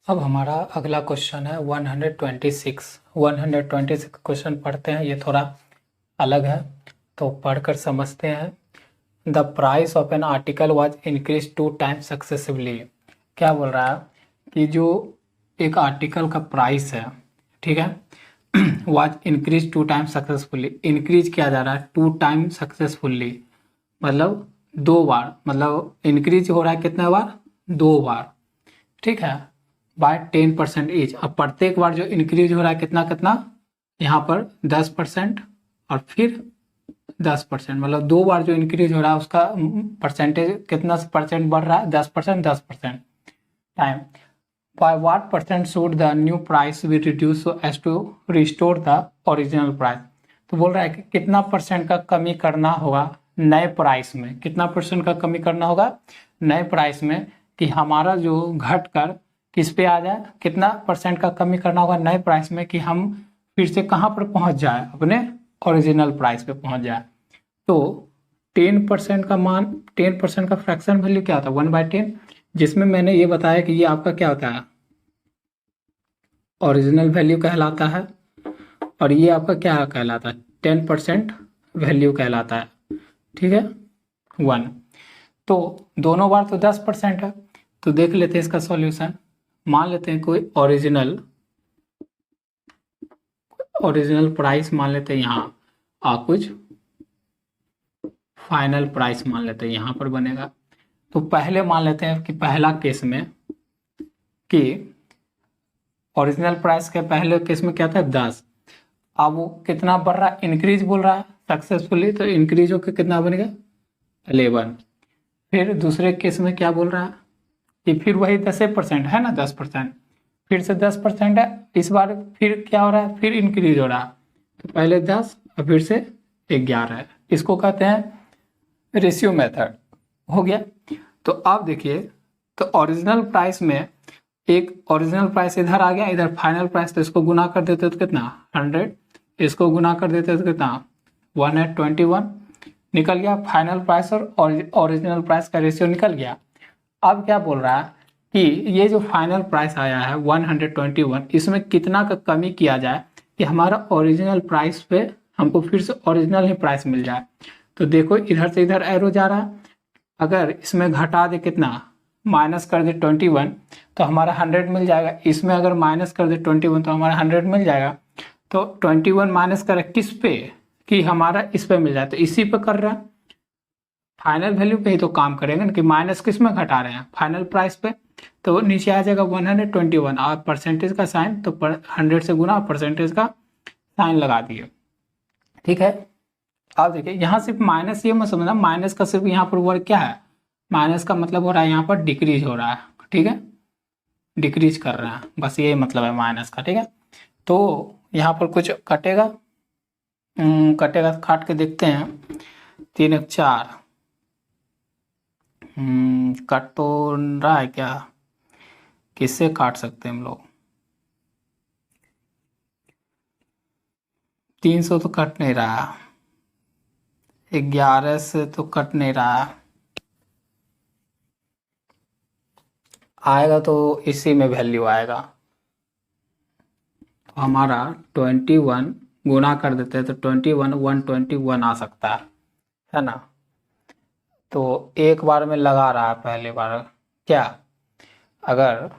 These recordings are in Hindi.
अब हमारा अगला क्वेश्चन है 126। 126 क्वेश्चन पढ़ते हैं, ये थोड़ा अलग है तो पढ़कर समझते हैं। The price of an article was increase 2 times successively. क्या बोल रहा है कि जो एक आर्टिकल का प्राइस है, ठीक है, was increase 2 times successfully. Increase किया जा रहा है 2 टाइम सक्सेसफुली, मतलब 2 बार, मतलब इंक्रीज हो रहा है कितने बार, 2 बार, ठीक है, बाय 10% ईच। अब प्रत्येक बार जो इंक्रीज हो रहा है कितना कितना, यहाँ पर 10% और फिर 10%, मतलब 2 बार जो इंक्रीज हो रहा है उसका परसेंटेज कितना परसेंट बढ़ रहा है, 10%, 10% time. By what percent should the new price be reduce so as to restore the original price. तो बोल रहा है कि कितना परसेंट का कमी करना होगा नए प्राइस में, कितना परसेंट का कमी करना होगा नए प्राइस में कि हमारा जो घट कर किस पे आ जाए, कितना परसेंट का कमी करना होगा नए प्राइस में कि हम फिर से कहाँ पर पहुंच जाए, अपने ओरिजिनल प्राइस पे पहुंच जाए। तो 10% का मान, 10% का फ्रैक्शन वैल्यू क्या होता है, 1/10, जिसमें मैंने ये बताया कि ये आपका क्या होता है, ओरिजिनल वैल्यू कहलाता है, और ये आपका क्या कहलाता है, 10% वैल्यू कहलाता है, ठीक है, 1। तो दोनों बार तो 10% है, तो देख लेते हैं इसका सॉल्यूशन। मान लेते हैं कोई ओरिजिनल प्राइस मान लेते हैं यहाँ, और कुछ फाइनल प्राइस मान लेते हैं यहाँ पर बनेगा। तो पहले मान लेते हैं कि पहला केस में कि ओरिजिनल प्राइस के पहले केस में क्या था, 10। अब वो कितना बढ़ रहा है, इंक्रीज बोल रहा है सक्सेसफुली, तो इंक्रीज होकर कितना बनेगा, 11। फिर दूसरे केस में क्या बोल रहा है कि फिर वही 10% है ना, 10%, फिर से 10% है, इस बार फिर क्या हो रहा है, फिर इंक्रीज हो रहा है, तो पहले 10 और फिर से 11 है। इसको कहते हैं रेशियो मेथड, हो गया। तो आप देखिए, तो ओरिजिनल प्राइस में एक ओरिजिनल प्राइस इधर आ गया, इधर फाइनल प्राइस, तो इसको गुना कर देते तो कितना, 100, इसको गुना कर देते तो कितना, 121 निकल गया फाइनल प्राइस और ओरिजिनल प्राइस का रेशियो निकल गया। अब क्या बोल रहा है कि ये जो फाइनल प्राइस आया है 121, इसमें कितना का कमी किया जाए कि हमारा ओरिजिनल प्राइस पे हमको फिर से ओरिजिनल ही प्राइस मिल जाए। तो देखो इधर से इधर एरो जा रहा है, अगर इसमें घटा दे कितना, माइनस कर दे 21, तो हमारा 100 मिल जाएगा। इसमें अगर माइनस कर दे 21 तो हमारा 100 मिल जाएगा। तो 21 माइनस कर किस पे, कि हमारा इस पे मिल जाए, तो इसी पे कर रहा है, फाइनल वैल्यू पे ही तो काम करेंगे ना, कि माइनस किस में घटा रहे हैं, फाइनल प्राइस पे। तो नीचे आ जाएगा 121 और परसेंटेज का साइन, तो 100 से गुना परसेंटेज का साइन लगा दिए, ठीक है। अब देखिए यहाँ सिर्फ माइनस, ये मत समझना माइनस का सिर्फ यहाँ पर वर्ड क्या है, माइनस का मतलब हो रहा है यहाँ पर डिक्रीज हो रहा है, ठीक है, डिक्रीज कर रहा है, बस यही मतलब है माइनस का, ठीक है। तो यहाँ पर कुछ कटेगा, कटेगा तो काट के देखते हैं, 3 1 4, कट तो रहा है क्या, किससे काट सकते हैं हम लोग, 300 तो कट नहीं रहा, 11 से तो कट नहीं रहा, आएगा तो इसी में वैल्यू आएगा। तो हमारा 21 गुना कर देते हैं तो 121 आ सकता है ना। तो एक बार में लगा रहा है, पहले बार क्या, अगर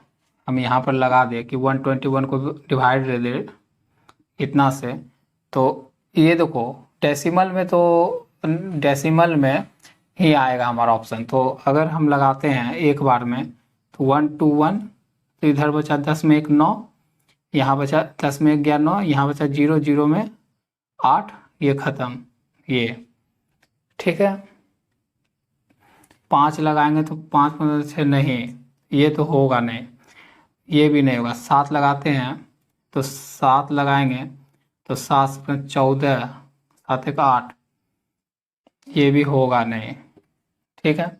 हम यहाँ पर लगा दे कि 121 को डिवाइड दे दे इतना से, तो ये देखो डेसिमल में, तो डेसिमल में ही आएगा हमारा ऑप्शन। तो अगर हम लगाते हैं एक बार में तो 121, तो इधर बचा 10 में 1 9, यहाँ बचा 10 में 1 गया 9, यहाँ बचा 0 0 में 8, ये ख़त्म, ये ठीक है। 5 लगाएंगे तो 5 में 6 नहीं, ये तो होगा नहीं, ये भी नहीं होगा। 7 लगाते हैं तो 7 लगाएंगे तो 7 में 14, 7 1 8, ये भी होगा नहीं, ठीक है।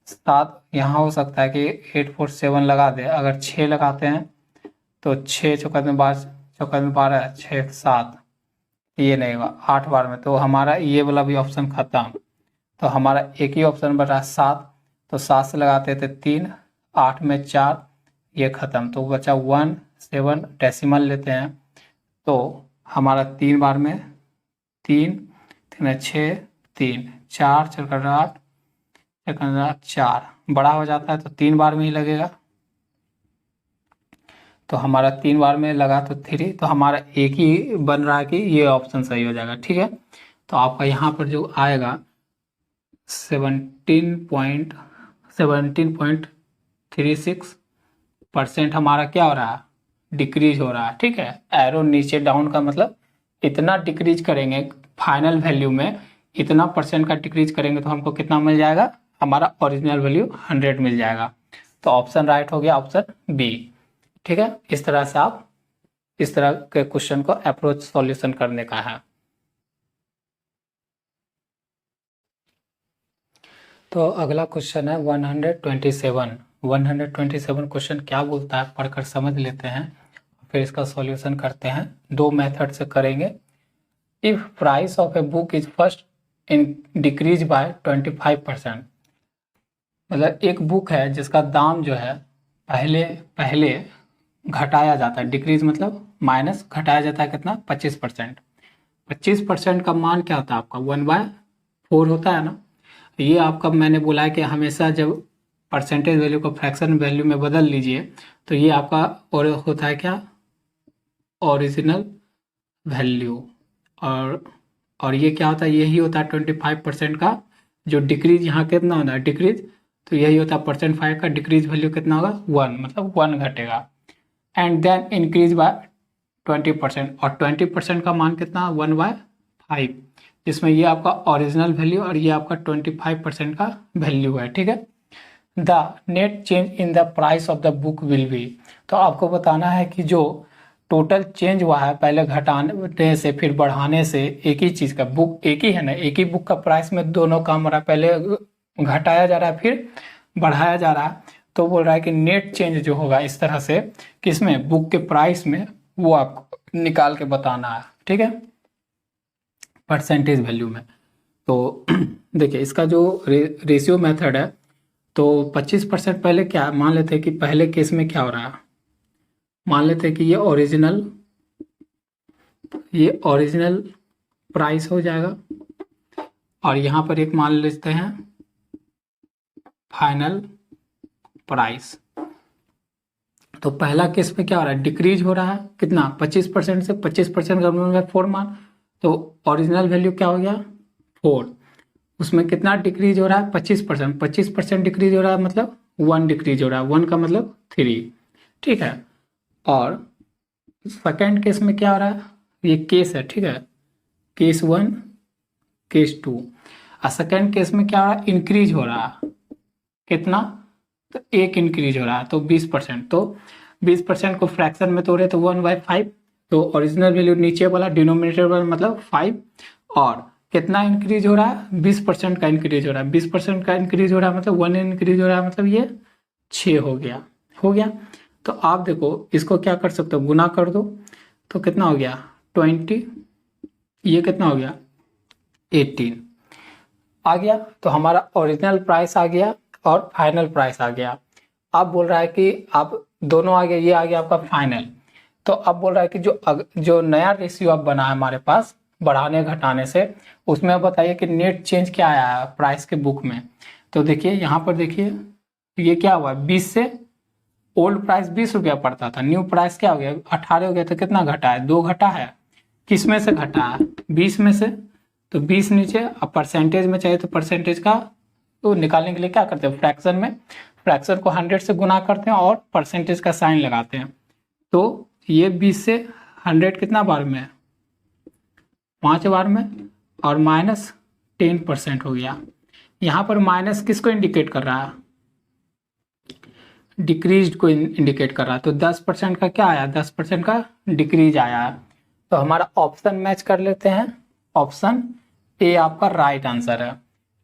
7 यहाँ हो सकता है कि 8 4 7 लगा दे। अगर 6 लगाते हैं तो 6 चौका में 12, चौका में 12, 6 7, ये नहीं होगा 8 बार में, तो हमारा ये वाला भी ऑप्शन खत्म। तो हमारा एक ही ऑप्शन बचा 7, तो 7 से लगाते थे 3, 8 में 4, ये ख़त्म, तो बचा 1 7 डेसिमल लेते हैं तो हमारा 3 बार में 3 3 6 3 4 4 8 4 बड़ा हो जाता है तो 3 बार में ही लगेगा, तो हमारा 3 बार में लगा तो 3, तो हमारा एक ही बन रहा है कि ये ऑप्शन सही हो जाएगा। ठीक है, तो आपका यहाँ पर जो आएगा 17.36% हमारा क्या हो रहा है, डिक्रीज हो रहा है। ठीक है, एरो नीचे डाउन का मतलब इतना डिक्रीज करेंगे फाइनल वैल्यू में, इतना परसेंट का डिक्रीज करेंगे तो हमको कितना मिल जाएगा, हमारा ओरिजिनल वैल्यू 100 मिल जाएगा। तो ऑप्शन राइट हो गया ऑप्शन बी। ठीक है, इस तरह से आप इस तरह के क्वेश्चन को अप्रोच सॉल्यूशन करने का है। तो अगला क्वेश्चन है 127 क्वेश्चन क्या बोलता है पढ़कर समझ लेते हैं, फिर इसका सॉल्यूशन करते हैं। दो मेथड से करेंगे। If price of a book is first in decrease by 25%, मतलब एक बुक है जिसका दाम जो है पहले घटाया जाता है, डिक्रीज मतलब माइनस, घटाया जाता है कितना, 25%। 25% का मान क्या होता है आपका 1/4 होता है ना। ये आपका मैंने बोला है कि हमेशा जब परसेंटेज वैल्यू को फ्रैक्शन वैल्यू में बदल लीजिए तो ये आपका और होता है क्या, ओरिजिनल वैल्यू। और ये क्या होता है, यही होता है 25% का जो डिक्रीज, यहाँ कितना होता है डिक्रीज, तो यही होता है %5 का डिक्रीज वैल्यू कितना होगा 1, मतलब 1 घटेगा। एंड देन इंक्रीज बाय 20%, और 20% का मान कितना 1/5, जिसमें ये आपका ओरिजिनल वैल्यू और ये आपका 25% का वैल्यू है। ठीक है, the net change in the price of the book will be, तो आपको बताना है कि जो टोटल चेंज हुआ है पहले घटाने से फिर बढ़ाने से, एक ही चीज़ का बुक एक ही है ना, एक ही बुक का प्राइस में दोनों काम हो रहा है, पहले घटाया जा रहा है फिर बढ़ाया जा रहा है। तो बोल रहा है कि नेट चेंज जो होगा इस तरह से किसमें, बुक के प्राइस में, वो आपको निकाल के बताना है। ठीक है, परसेंटेज वैल्यू में। तो देखिए इसका जो रेशियो मेथड है, तो 25% पहले क्या मान लेते हैं कि पहले केस में क्या हो रहा है, मान लेते हैं कि ये ओरिजिनल प्राइस हो जाएगा, और यहाँ पर एक मान लेते हैं फाइनल प्राइस। तो पहला केस में क्या हो रहा है, डिक्रीज हो रहा है कितना, 25% से 25% का 4 मान, तो ओरिजिनल वैल्यू क्या हो गया 4, उसमें कितना डिक्रीज हो रहा है 25%, 25% डिक्रीज हो रहा है मतलब 1 डिक्रीज हो रहा है, 1 का मतलब 3। ठीक है, और सेकेंड केस में क्या हो रहा है, ये केस है, ठीक है, केस 1 केस 2, और सेकेंड केस में क्या हो रहा है, इंक्रीज हो रहा है कितना, तो 1 इंक्रीज हो रहा है, तो 20%, तो 20% को फ्रैक्शन में तोड़े तो 1/5, तो ओरिजिनल वैल्यू नीचे वाला डिनोमिनेटर वाला मतलब 5, और कितना इंक्रीज हो रहा है 20% का इंक्रीज हो रहा है, 20% का इंक्रीज हो रहा है मतलब 1 इंक्रीज हो रहा है, मतलब ये 6 हो गया। तो आप देखो इसको क्या कर सकते हो, गुना कर दो तो कितना हो गया 20, ये कितना हो गया 18 आ गया। तो हमारा ओरिजिनल प्राइस आ गया और फाइनल प्राइस आ गया। अब बोल रहा है कि आप दोनों आ गया, ये आ गया आपका फाइनल। तो अब बोल रहा है कि जो नया रेशियो अब बना है हमारे पास बढ़ाने घटाने से, उसमें अब बताइए कि नेट चेंज क्या आया है प्राइस के बुक में। तो देखिए यहाँ पर देखिए ये क्या हुआ, 20 से ओल्ड प्राइस 20 रुपया पड़ता था, न्यू प्राइस क्या हो गया 18 हो गया, तो कितना घटा है 2 घटा है, किस में से घटा है 20 में से, तो 20 नीचे। अब परसेंटेज में चाहिए तो परसेंटेज का तो निकालने के लिए क्या करते हैं, फ्रैक्शन में फ्रैक्शन को 100 से गुना करते हैं और परसेंटेज का साइन लगाते हैं। तो ये 20 से 100 कितना बार में है 5 बार में, और माइनस 10% हो गया। यहाँ पर माइनस किसको इंडिकेट कर रहा है, डिक्रीज को इंडिकेट कर रहा है। तो 10% का क्या आया, 10% का डिक्रीज आया है। तो हमारा ऑप्शन मैच कर लेते हैं, ऑप्शन ए आपका राइट आंसर है।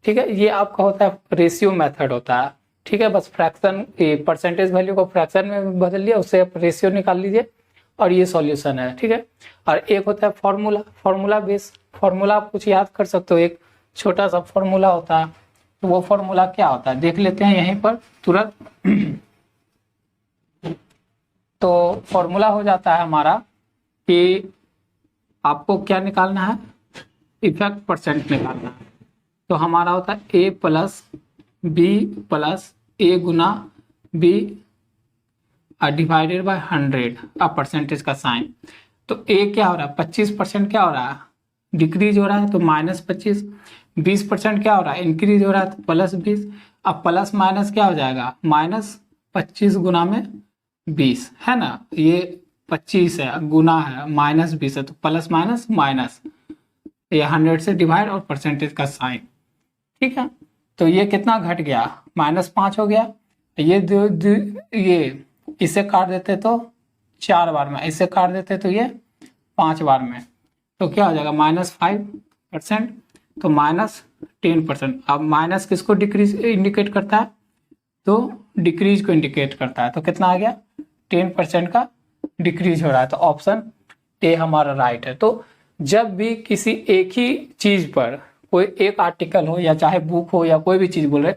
ठीक है, ये आपका होता है रेशियो मेथड होता है। ठीक है, बस फ्रैक्शन परसेंटेज वैल्यू को फ्रैक्शन में बदल लिया, उससे आप रेशियो निकाल लीजिए और ये सॉल्यूशन है। ठीक है, और एक होता है फॉर्मूला बेस, फॉर्मूला आप कुछ याद कर सकते हो, एक छोटा सा फॉर्मूला होता है। तो वो फॉर्मूला क्या होता है देख लेते हैं यहीं पर तुरंत। तो फॉर्मूला हो जाता है हमारा कि आपको क्या निकालना है, इफेक्ट परसेंट निकालना है। तो हमारा होता है A plus B plus A गुना बी डिवाइडेड बाय 100 परसेंटेज का साइन। तो ए क्या हो रहा है, 25% क्या हो रहा है, डिक्रीज हो रहा है, तो -25। 20% क्या हो रहा है, इंक्रीज हो रहा है, तो +20। अब प्लस माइनस क्या हो जाएगा, -25 गुना में 20 है ना, ये 25 है गुना है -20 है, तो प्लस माइनस माइनस, ये 100 से डिवाइड और परसेंटेज का साइन। ठीक है, तो ये कितना घट गया, -5 हो गया। ये इसे काट देते तो 4 बार में, इसे काट देते तो ये 5 बार में, तो क्या हो जाएगा -5%, तो -10%। अब माइनस किसको डिक्रीज इंडिकेट करता है, तो डिक्रीज को इंडिकेट करता है। तो कितना आ गया, 10% का डिक्रीज हो रहा है, तो ऑप्शन ए हमारा राइट है। तो जब भी किसी एक ही चीज पर कोई एक आर्टिकल हो या चाहे बुक हो या कोई भी चीज बोल रहे,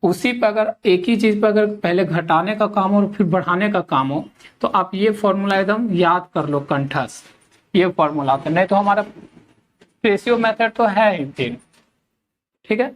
उसी पर अगर एक ही चीज पर अगर पहले घटाने का काम हो और फिर बढ़ाने का काम हो, तो आप ये फॉर्मूला एकदम याद कर लो कंठस्थ, ये फॉर्मूला। नहीं तो हमारा रेशियो मेथड तो है ही 3। ठीक है।